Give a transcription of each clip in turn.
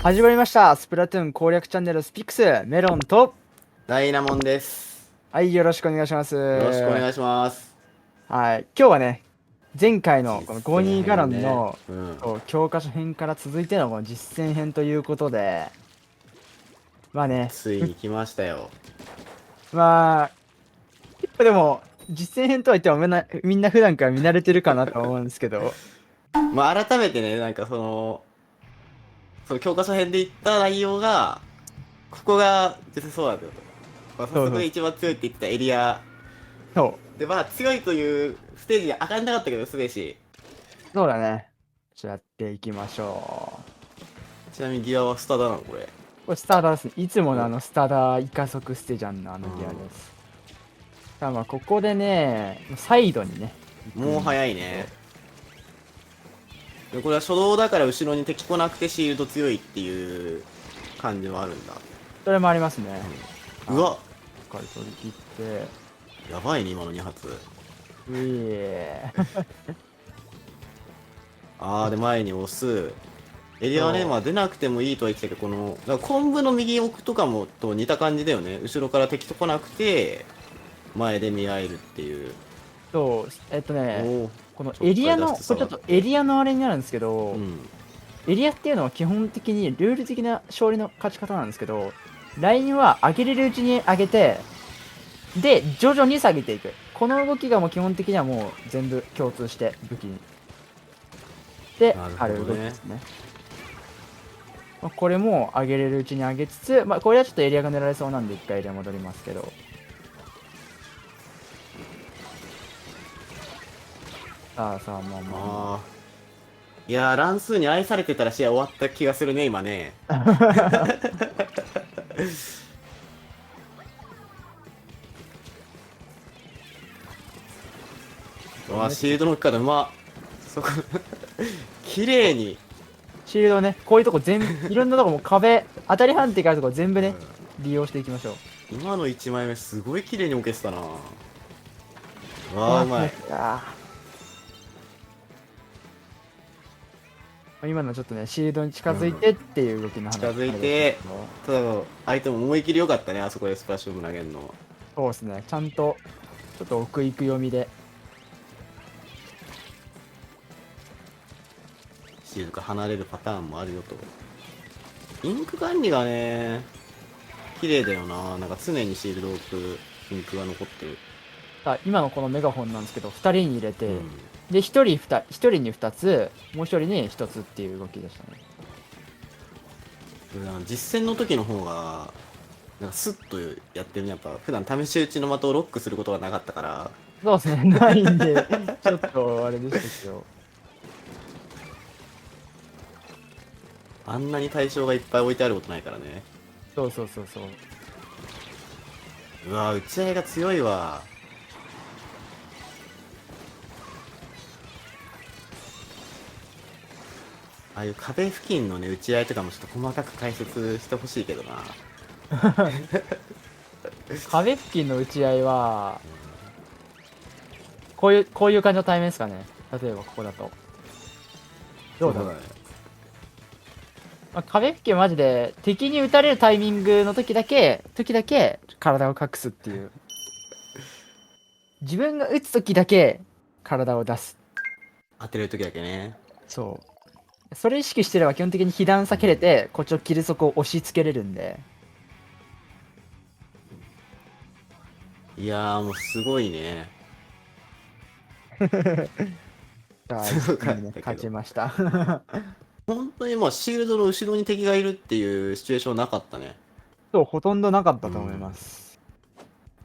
始まりました。スプラトゥーン攻略チャンネルスピックスメロンと、ダイナモンです。はい、よろしくお願いします。よろしくお願はいします。い、今日はね、前回の実この52ガロ践編ね。ンのうん。そう教科書編から続いてのこの実践編ということで、まあね、ついに来ましたよ。まあ、結構でも、実践編とは言ってもみんな普段から見慣れてるかなと思うんですけど、まあ改めてね、なんかその教科書編で言った内容が、ここが実際そうなんだよと。まあ、早そうそう速ね、一番強いって言ったエリア。そう、で、まあ強いというステージに上がんなかったけど、すべし。そうだね。じゃあやっていきましょう。ちなみにギアはスタだなの、これ。これスターダーですね。いつものお、スタダーイカ速ステジャンのうギアです。さあまあここでね、サイドにね、行くん。もうんです早いね。けど、で、これは初動だから後ろに敵来なくてシールド強いっていう感じはあるんだ。それもありますね。うわ、しっかり取り切って、やばいね、今の2発。うえあーで前に押す。エリアはね、まそあ出なくてもいいとは言ってたけど、だから昆布の右奥とかもと似た感じだよね。後ろから敵と来なくて、前で見合えるっていう。そう、おお、このちょっかいエリアの、出して下これちょっとエがって。リアのあれになるんですけど、うん。エリアっていうのは基本的にルール的な勝利の勝ち方なんですけど、ラインは上げれるうちに上げて、で、徐々に下げていく。この動きがもう基本的にはもう全部共通して武器に。で、なるある動きでほどね。すね。まあこれも上げれるうちに上げつつ、まあ、これはちょっとエリアが狙われそうなんで一回エリア戻りますけど。さあさあ、まあまあまああ。いやー、乱数に愛されてたら試合終わった気がするね、今ね。あ。そうわあ、ね、シールドの置き方うまっ。そこ綺麗に。シールドね、こういうとこ全部、いろんなとこも壁、当たり判定があるとこ全部ね、利用していきましょう。今の1枚目すごい綺麗に置けてたな。わあ、わあ、うまい。これ、今のちょっとね、シールドに近づいてっていう動きの話、近づいあれですて、けど、ただ相手も思い切り良かったね、あそこでスプラッシュボム投げるの。そうですね、ちゃんと、ちょっと奥行く読みで、シールドから離れるパターンもあるよと。インク管理がね、綺麗だよな。なんか常にシールドを置くインクが残ってる。さあ今のこのメガホンなんですけど、2人に入れて、うん。で、1人に2つ、もう1人に1つっていう動きでしたね。実戦の時の方が、なんかスッとやってるね。やっぱ普段試し撃ちの的をロックすることがなかったから、そうですね、ないんで、ちょっとあれでしたけど。あんなに対象がいっぱい置いてあることないからね。そうそうそうそう。うわ打ち合いが強いわ。ああいう壁付近のね、打ち合いとかもちょっと細かく解説してほしいけどな。壁付近の打ち合いは、こういう感じの対面ですかね。例えばここだと。どうだろう。そうだね。まあ、壁付近マジで敵に撃たれるタイミングの時だけ体を隠すっていう。自分が撃つ時だけ体を出す。当てる時だけね。そう。それ意識してれば基本的に被弾避けれて、こっちのキル底を押し付けれるんで。いやーもうすごいね。さあ、すごか1ね、勝ったけど。ちました。本当にもうシールドの後ろに敵がいるっていうシチュエーションなかったね。そう、ほとんどなかったと思いうん。ます。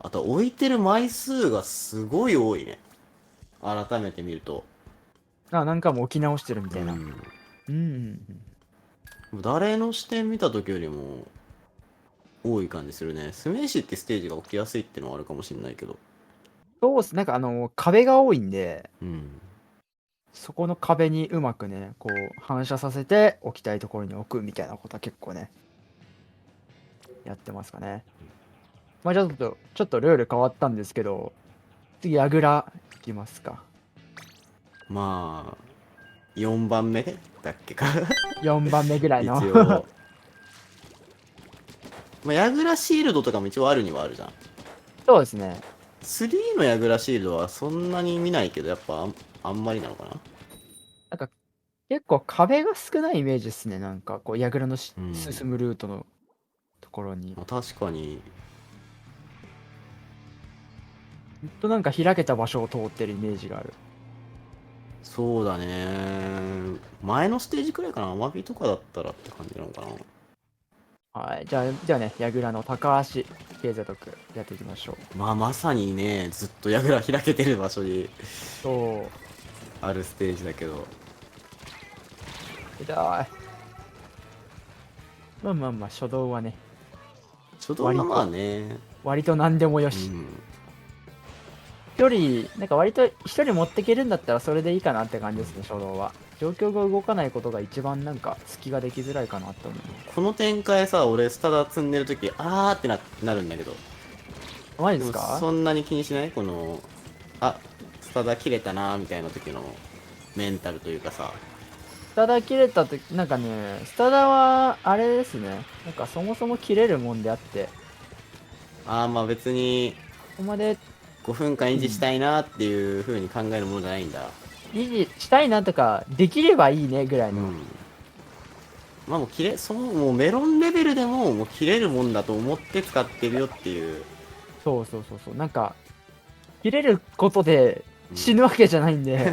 あと置いてる枚数がすごい多いね。改めて見ると。何回も置き直してるみたいな。うん。うん。誰の視点見た時よりも多い感じするね。スメイシってステージが起きやすいってのはあるかもしれないけど。そうっす。壁が多いんで、うん。そこの壁にうまくね、こう、反射させて置きたいところに置くみたいなことは結構ね、やってますかね。まあちょっとルール変わったんですけど、次、矢倉いきますか。まあ、4番目だっけか。4番目ぐらいの。一応。まあ、ヤグラシールドとかも一応あるにはあるじゃん。そうですね。3のヤグラシールドはそんなに見ないけど、やっぱあんまりなのかな。なんか結構壁が少ないイメージですね。なんかこう、櫓のうん。進むルートのところに。まあ、確かに。ずっとなんか開けた場所を通ってるイメージがある。そうだね。前のステージくらいかな。アマビとかだったらって感じなのかな。はい。じゃあね、櫓の高橋経済特やっていきましょう。まあまさにね、ずっとヤグラ開けてる場所にそう。あるステージだけど。痛い。まあまあまあ、初動はね、初動はまあね。割と何でもよし。うん。一人、なんか割と一人持ってけるんだったらそれでいいかなって感じですね、初動は。状況が動かないことが一番なんか隙ができづらいかなって思う。この展開さ、俺スタダ積んでるとき、あーってなるんだけど。マジでもですか？そんなに気にしないこの、あ、スタダ切れたなーみたいな時のメンタルというかさ。スタダ切れたとき、なんかね、スタダは、あれですね。なんかそもそも切れるもんであって、あーまあ別にここまで5分間維持したいなっていう風に考えるものじゃないんだ。維持したいなとか、できればいいねぐらいの。うん。まあもうもうメロンレベルでも切れるもんだと思って使ってるよっていう。そうそうそうそう。なんか、切れることでうん。死ぬわけじゃないんで、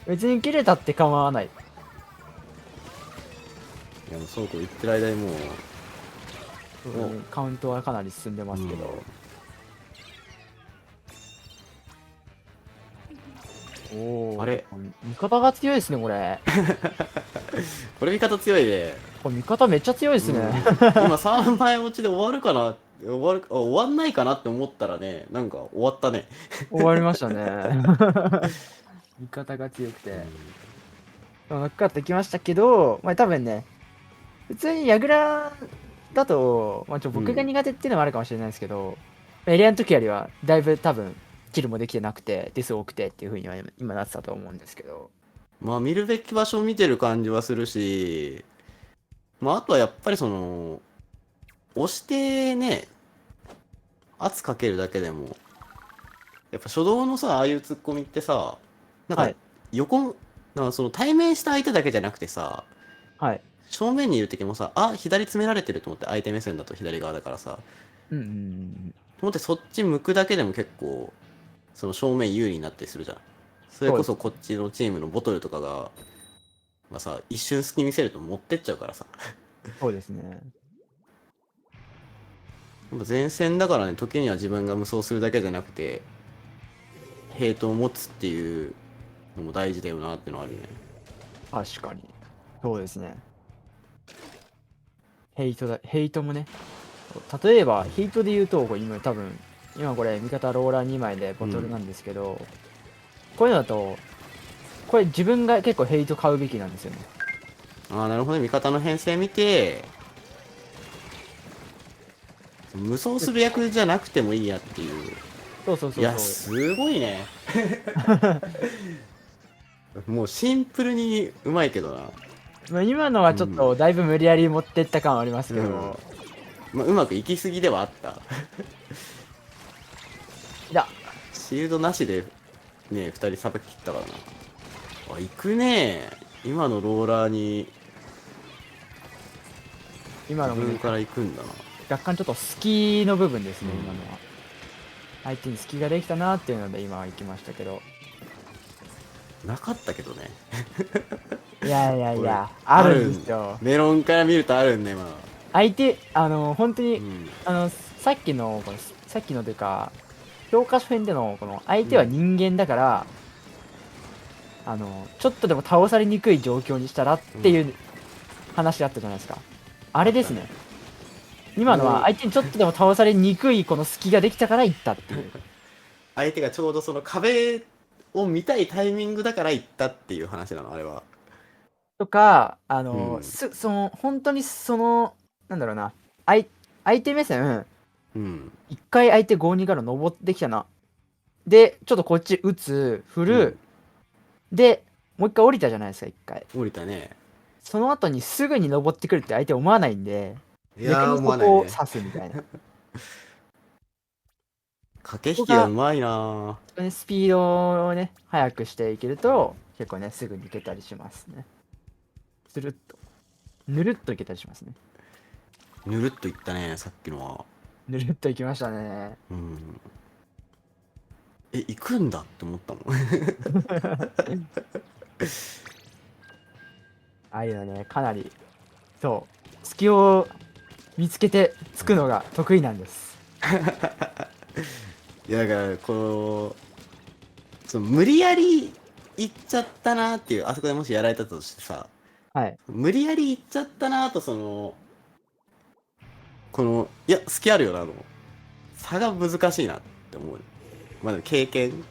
別に切れたって構わない。いやもうそうこう言ってる間にもう、カウントはかなり進んでうん。ますけど。おお、あれ味方が強いですね、これ。これ味方強いね。これ味方めっちゃ強いですね。うん。今3枚落ちで終わるかな終わんないかなって思ったらね、なんか終わったね。終わりましたね。味方が強くうん。て。乗っかってきましたけど、まあ多分ね、普通に矢倉だと、まあ僕がうん。苦手っていうのもあるかもしれないですけど、エリアの時よりはだいぶ多分、キルもできてなくて、デス多くてっていう風には今なってたと思うんですけど。まあ見るべき場所を見てる感じはするし、まああとはやっぱりその、押してね、圧かけるだけでも、やっぱ初動のさ、ああいう突っ込みってさ、なんかはい。横、なんかその対面した相手だけじゃなくてさ、はい。正面にいる時もさ、あ、左詰められてると思って相手目線だと左側だからさ、うんうんうん。と思ってそっち向くだけでも結構、その正面有利になったりするじゃん。それそうです。こそこっちのチームのボトルとかが、まあさ、一瞬隙見せると持ってっちゃうからさ。そうですね。やっぱ前線だからね、時には自分が無双するだけじゃなくて、ヘイトを持つっていうのも大事だよなってのはあるよね。確かに。そうですね。ヘイトもね。例えば、ヘイトで言うと、これ今これ、味方ローラー2枚でボトルうん。なんですけど、こういうのだと、これ自分が結構ヘイト買うべきなんですよね。ああ、なるほどね。味方の編成見て、無双する役じゃなくてもいいやっていう。そうそういや、そうそう。すごいね。もうシンプルにうまいけどな。まあ今のはちょっうん。とだいぶ無理やり持ってった感はありますうん。けど、まあ、うまくいきすぎではあった。いや、シールドなしでね、二人さばき切ったからな。あ、行くね。今のローラーに自今のもね、分から行くんだな。若干ちょっと隙の部分ですね、うん。今のは。相手に隙ができたなっていうので今は行きましたけど。なかったけどね。いやいやいこれ、や、あるんですよ。メロンから見るとあるんね、まあ。相手、本当に、うん。さっきのというか、教科書編での、この、相手はうん。人間だから、ちょっとでも倒されにくい状況にしたらっうん。ていう話あったじゃないですか。あれですね。あったね。今のはもう、相手にちょっとでも倒されにくいこの隙ができたから行ったっていう。相手がちょうどその壁を見たいタイミングだから行ったっていう話なの、あれは。とか、うん。本当になんだろうな、相相手目線、うん。一回相手5-2から登ってきたな。で、ちょっとこっち打つ、振る、うん。で、もう一回降りたじゃないですか、一回。降りたね。その後にすぐに登ってくるって相手思わないんで、いやー、逆にそ思わないね。こを刺すみたいな。駆け引ここがきがうまいなスピードをね、速くしていけると、結構ね、すぐにいけたりしますね。スルッと。ぬるっといけたりしますね。ぬるっといったね、さっきのは。ぬるっといきましたね。うん。行くんだって思ったもん。ああいうのね、かなり、そう、隙を見つけてつくのが得意なんです。いや、だから、無理やり行っちゃったなっていう、あそこでもしやられたとしてさ、はい。無理やり行っちゃったなと、いや、隙あるよな、差が難しいなって思う。まあ、でも経験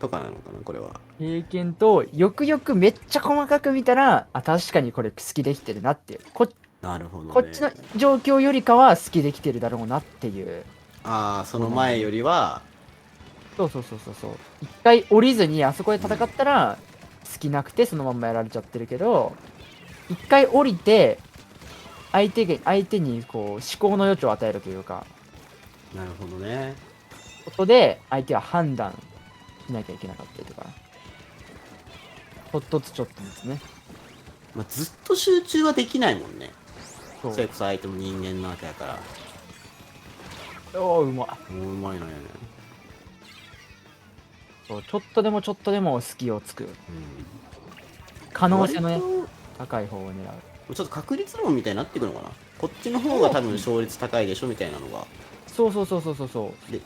とかなのかな、これは。経験と、よくよくめっちゃ細かく見たら、あ、確かにこれ好きできてるなっていう。なるほどね。こっちの状況よりかは好きできてるだろうなっていう。ああ、その前よりは、そうそうそうそうそう。一回降りずにあそこで戦ったら、好きなくてそのまんまやられちゃってるけど、一回降りて、相手にこう思考の余地を与えるというか、なるほどね。ことで相手は判断しなきゃいけなかったりとか、ちょっとずつちょっとずつね。まあ、ずっと集中はできないもんね。そう。それこそ相手も人間なわけだから。おー、うまい。もううまいのよね。そう、ちょっとでもちょっとでも隙をつく。うん。可能性のね、割高い方を狙う。とちょっと確率論みたいになってくのかな。こっちの方が多分勝率高いでしょみたいなのが。そうそうそうそうそうそう。で、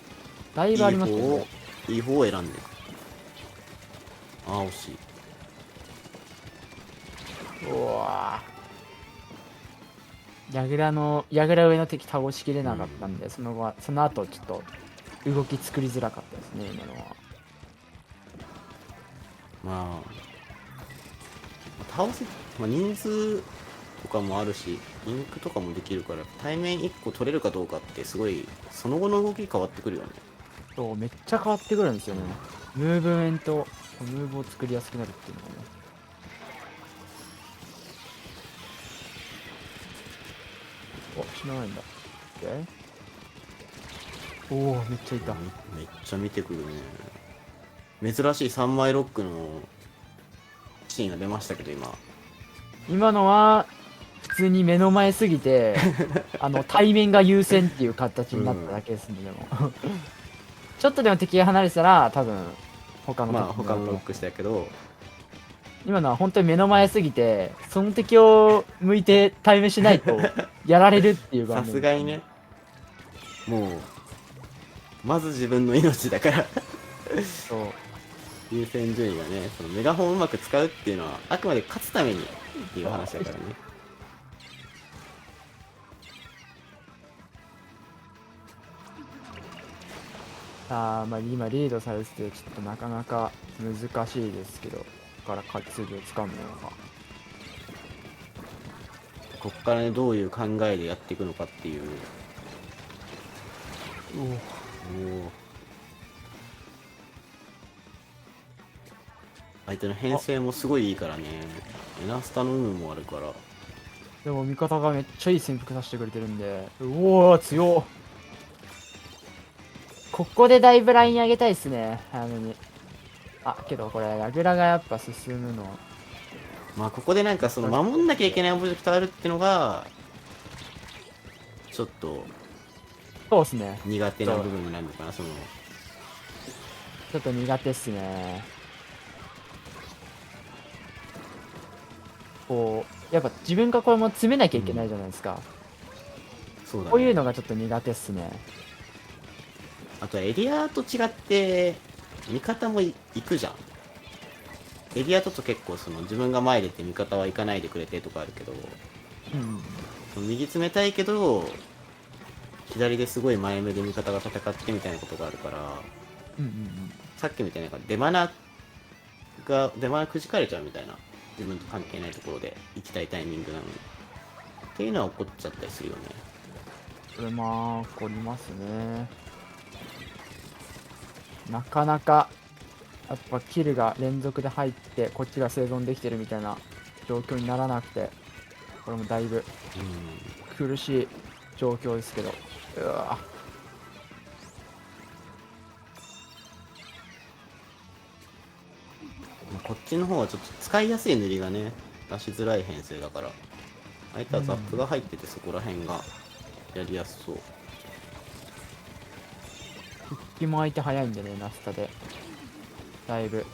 だいぶありますよね。いい方を選んでいく。ああ、惜しい。うわ矢倉上の敵倒しきれなかったんで、その後ちょっと動き作りづらかったですね、今のは。まあ、倒せ、まあ、人数とかもあるし、インクとかもできるから、対面1個取れるかどうかってすごい、その後の動き変わってくるよね。そう、めっちゃ変わってくるんですよね。ムーブメント、ムーブを作りやすくなるっていうのがね。お、死なないんだ。おお、めっちゃいた。めっちゃ見てくるね。珍しい3枚ロックのシーンが出ましたけど、今。今のは、普通に目の前すぎて、対面が優先っていう形になっただけですね、でも。ちょっとでも敵が離れてたら、多分、他のまあ、敵他のロックしたけど、今のは本当に目の前すぎて、その敵を向いて対面しないと、やられるっていう場さ面。すがにね、もう、まず自分の命だからそう。優先順位がね、そのメガホンをうまく使うっていうのは、あくまで勝つためにっていう話だからね。まあ今リードされてて、ちょっとなかなか難しいですけど、ここから勝ち筋をつかむのが。こっからね、どういう考えでやっていくのかっていう。おおー相手の編成もすごいいいからね。エナスタの有無もあるから。でも味方がめっちゃいい潜伏させてくれてるんで、おお強っ。ここでだいぶライン上げたいっすね、早めに。けどこれ、矢倉がやっぱ進むの。まあここでなんかその守んなきゃいけないオブジェクトあるってのが、ちょっとそうっすね。苦手な部分になるのかな、ちょっと苦手っすね。こう、やっぱ自分がこれも詰めなきゃいけないじゃないですか。そうだね。こういうのがちょっと苦手っすね。あとエリアと違って、味方も行くじゃん。エリアだと結構その自分が前出て味方は行かないでくれてとかあるけど、うん。右詰めたいけど、左ですごい前目で味方が戦ってみたいなことがあるから、うんうんうん。さっきみたいな出花くじかれちゃうみたいな、自分と関係ないところで行きたいタイミングなのに。っていうのは起こっちゃったりするよね。これまあ、起こりますね。なかなか、やっぱキルが連続で入って、こっちが生存できてるみたいな状況にならなくて、これもだいぶうん。苦しい。状況ですけど。うわこっちの方はちょっと使いやすい塗りがね、出しづらい編成だから。相手はザップが入っててそこら辺がやりやすそう。気も相手早いんでね、ナスタで。だいぶ、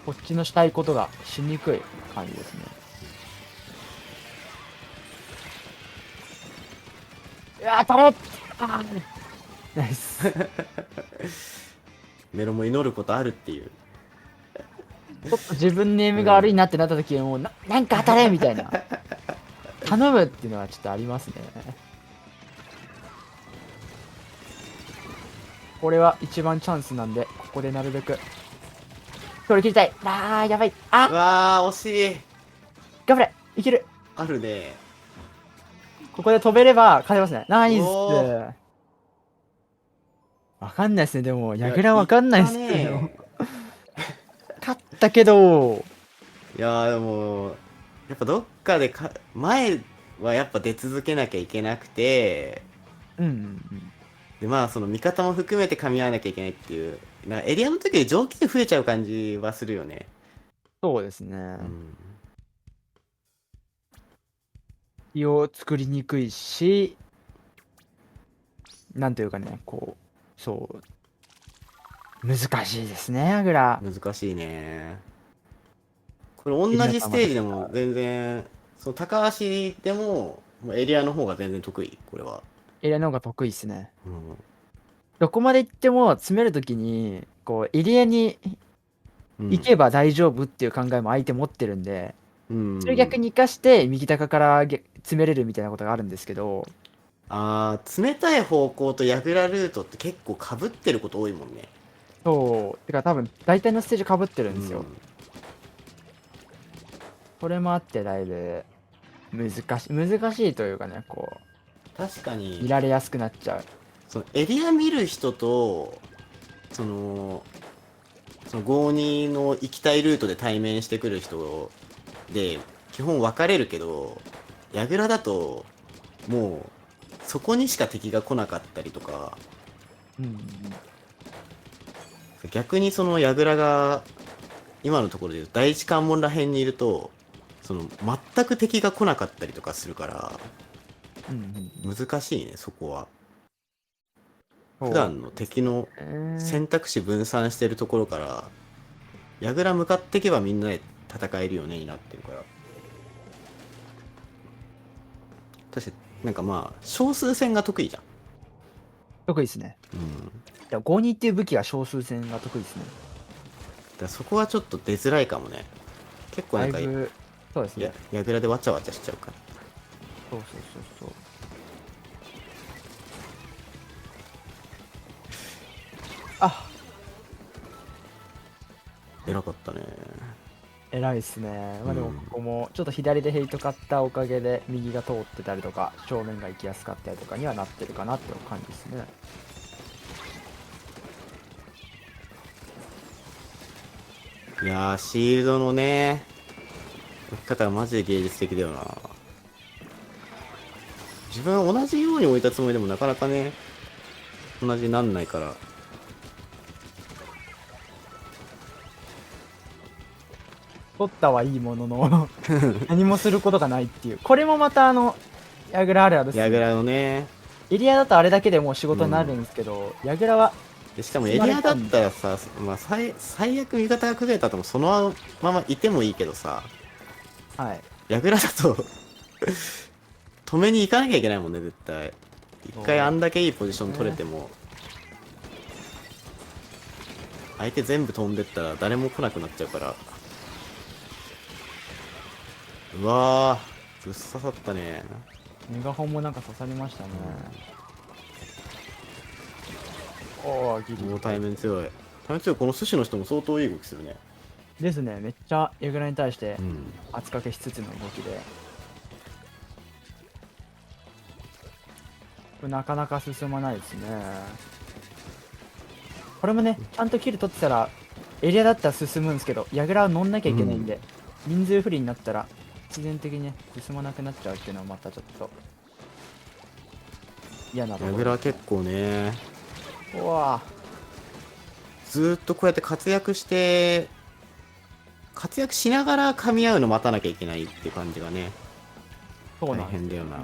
こっちのしたいことがしにくい感じですね。うわ当たれナイス。メロも祈ることあるっていう。ちょっと自分ネームが悪いなってなった時はもうなんか当たれみたいな。頼むっていうのはちょっとありますね。これは一番チャンスなんで、ここでなるべく。取り切りたい。あー、やばい。うあわー、惜しい。頑張れいける。あるね。ここで飛べれば勝てますね。ナイスおわかんないですね。でも、いや矢倉わかんないっすいっね。たね。勝ったけど、いやーでも、やっぱどっかで前はやっぱ出続けなきゃいけなくて、うんうんうん。でまあその味方も含めて噛み合わなきゃいけないっていう、なんかエリアの時で条件増えちゃう感じはするよね。そうですね。うん。胃を作りにくいし、なんというかね、こう、そう、難しいですね、矢倉。難しいね。これ同じステージでも全然、その高橋でも、もうエリアの方が全然得意、これは。エリアの方が得意ですね。うん。どこまで行っても詰めるときに、こう、エリアにうん行けば大丈夫っていう考えも相手持ってるんで、うんそれ逆に生かして右高から詰めれるみたいなことがあるんですけど、あー、冷たい方向と矢倉ルートって結構被ってること多いもんね。そう、てか多分大体のステージかぶってるんですよ。うん。それもあってだいぶ難しいというかね、こう、確かに見られやすくなっちゃう。そのエリア見る人とその52の行きたいルートで対面してくる人で基本分かれるけど、矢倉だともうそこにしか敵が来なかったりとか、うんうん逆にその矢倉が今のところで言うと第一関門ら辺にいるとその全く敵が来なかったりとかするからうんうん難しいね、そこは。そう普段の敵の選択肢分散してるところから矢倉向かっていけばみんなで戦えるよねになってるから。確かになんかまあ少数戦が得意じゃん。得意ですね。うん。いや、52っていう武器が少数戦が得意ですね。だからそこはちょっと出づらいかもね。結構なんかだいぶ、そうですね。矢倉でわちゃわちゃしちゃうから。そうそうそうそう。あ、偉かったね。偉いっすね。まあでもうんここもちょっと左でヘイト買ったおかげで右が通ってたりとか正面が行きやすかったりとかにはなってるかなっていう感じですね。いやーシールドのね置き方がマジで芸術的だよな。自分は同じように置いたつもりでもなかなかね同じになんないから。取ったはいいものの何もすることがないっていう。これもまた矢倉あるあるですね。矢倉のね。エリアだとあれだけでもう仕事になるんですけど、矢倉はでしかもエリアだったらさ、まあ、最悪味方が崩れたともそのままいてもいいけどさ、はい。矢倉だと止めに行かなきゃいけないもんね絶対。一回あんだけいいポジション取れても、相手全部飛んでったら誰も来なくなっちゃうから。うわーぶっ刺さったね。メガホンもなんか刺さりましたね。おお、ギリもう対面強い。対面強い。この寿司の人も相当いい動きするね。ですね。めっちゃ矢倉に対してうん圧かけしつつの動きで、これなかなか進まないですね。これもね、ちゃんとキル取ってたらエリアだったら進むんですけど、矢倉は乗んなきゃいけないんで、人数不利になったら必然的にね進まなくなっちゃうっていうのはまたちょっと嫌なところ。矢倉は結構ね、うわずーっとこうやって活躍して、活躍しながら噛み合うの待たなきゃいけないっていう感じがね、大そうなんです変だよな。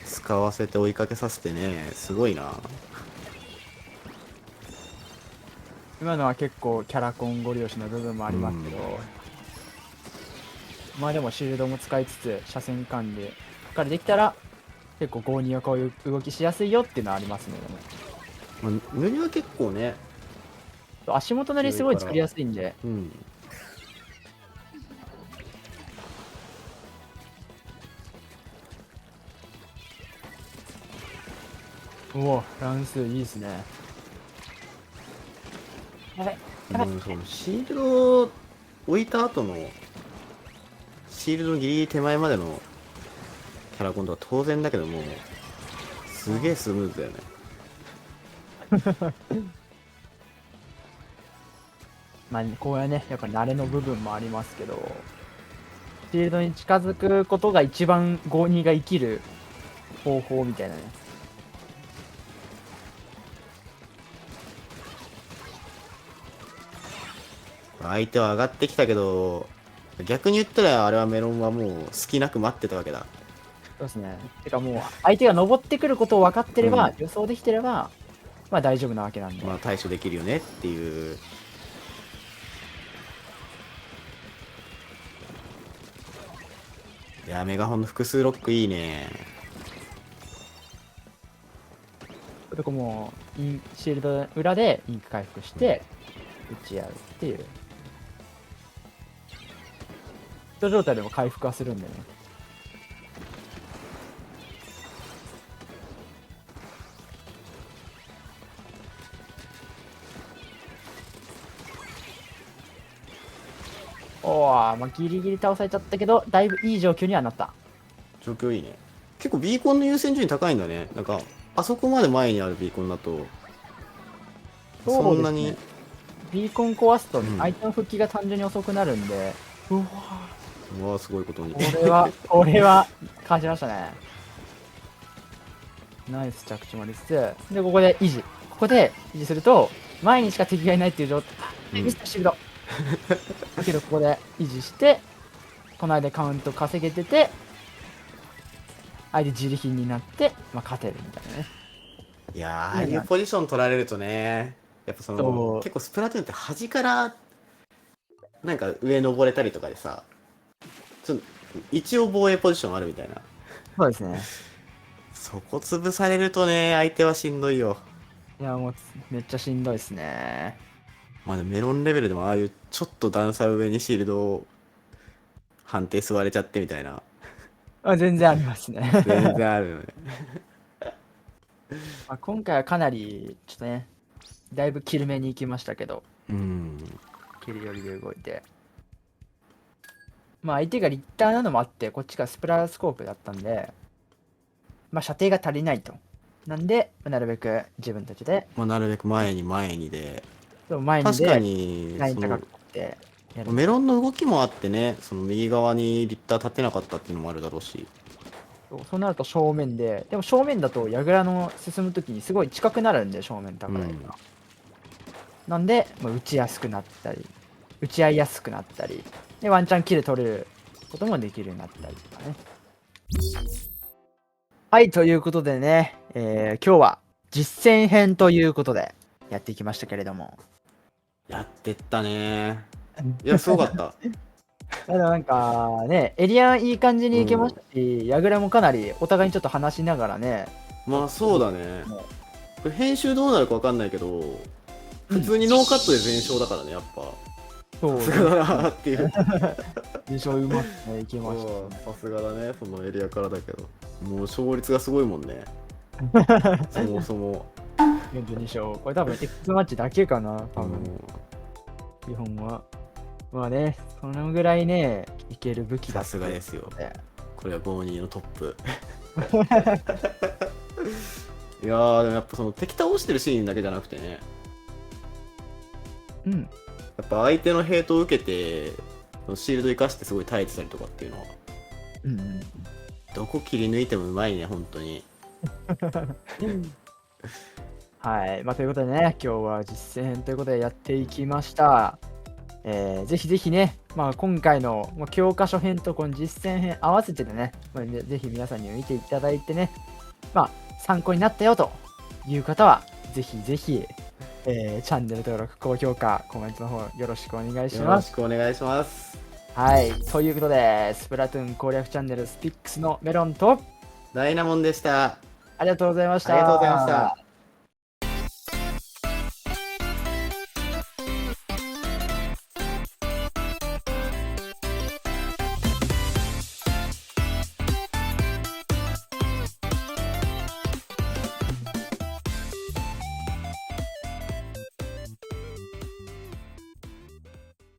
使わせて追いかけさせてね、すごいな。今のは結構キャラコンご利用しの部分もありますけど、まあでもシールドも使いつつ車線管理からできたら結構5人はこういう動きしやすいよっていうのはありますね。でもまあ、塗りは結構ね、足元塗りすごい作りやすいんで、うん。おお乱数いいですね。はいもうそのシールドを置いた後の、シールドのギリギリ手前までのキャラコンとは当然だけども、すげえスムーズだよね。まあこうやねやっぱ慣れの部分もありますけど、シールドに近づくことが一番5-2が生きる方法みたいなね。相手は上がってきたけど、逆に言ったらあれはメロンはもう隙なく待ってたわけだ。そうですね。てかもう相手が登ってくることを分かってれば、うん予想できてればまあ大丈夫なわけなんで。まあ対処できるよねっていう。いや、メガホンの複数ロックいいね。そこもシールド裏でインク回復して打ち合うっていう。ヒット状態でも回復はするんでね。おー、まあ、ギリギリ倒されちゃったけど、だいぶいい状況にはなった。状況いいね。結構ビーコンの優先順位高いんだね。なんか、あそこまで前にあるビーコンだと、そんなに、そうですねビーコン壊すとうん相手の復帰が単純に遅くなるんで、うわうわ、すごいことに。これは、勝ちましたね。ナイス着地もありつつ、で、ここで維持。ここで維持すると、前にしか敵がいないっていう状態。うんミスターシールド。だけど、ここで維持して、この間カウント稼げてて、相手自利品になって、まあ、勝てるみたいなね。いやー、ああいうポジション取られるとね、やっぱそその、う結構スプラトゥーンって端から、なんか上登れたりとかでさ、ちょっと一応防衛ポジションあるみたいな。そうですね。そこ潰されるとね、相手はしんどいよ。いや、もう、めっちゃしんどいですね。まあ、メロンレベルでもああいうちょっと段差上にシールドを判定吸われちゃってみたいな。あ、全然ありますね。全然あるよね。まあ今回はかなり、ちょっとね、だいぶキルめに行きましたけど、うん。キル寄りで動いて。まあ相手がリッターなのもあって、こっちがスプラスコープだったんで、まあ射程が足りないと。なんで、なるべく自分たちで、まあ、なるべく前に前にで。前に確かで、に、そのライン高くってやる。メロンの動きもあってね、その右側にリッター立てなかったっていうのもあるだろうし。そうなると正面で、でも正面だと櫓の進むときにすごい近くなるんで、正面高いから。なんで、まあ、打ちやすくなったり、打ち合いやすくなったり、で、ワンチャンキル取れることもできるようになったりとかね。はい、ということでね、今日は実践編ということでやっていきましたけれども。やってったね。いや、すごかった。なんかね、エリアいい感じにいけましたし、矢倉もかなりお互いにちょっと話しながらね。まあそうだね。もうこれ編集どうなるかわかんないけど、普通にノーカットで全勝だからね、やっぱ。そう、さすがだなっていう。優勝うまくね、いけましたね。さすがだね、そのエリアからだけど。もう勝率がすごいもんね。そもそも。 42勝。これ多分 X マッチだけかな、多分。うん基本は。まあね、そのぐらいね、いける武器ださすがですよ。これはボーニーのトップ。いやー、でもやっぱその敵倒してるシーンだけじゃなくてね、うん。やっぱ相手のヘイトを受けて、そのシールド生かしてすごい耐えてたりとかっていうのは、うんうん。どこ切り抜いてもうまいね、本当に。はい。まあ、ということでね、今日は実践編ということでやっていきました。ぜひぜひね、まあ、今回のまあ教科書編とこの実践編合わせてね、まあ、ぜひ皆さんに見ていただいてね、まあ、参考になったよという方は、ぜひぜひ、チャンネル登録、高評価、コメントの方よろしくお願いしよろします。くお願いします。はい。ということで、スプラトゥーン攻略チャンネルスピックスのメロンと、ダイナモンでした。ありがとうございました。ありがとうございました。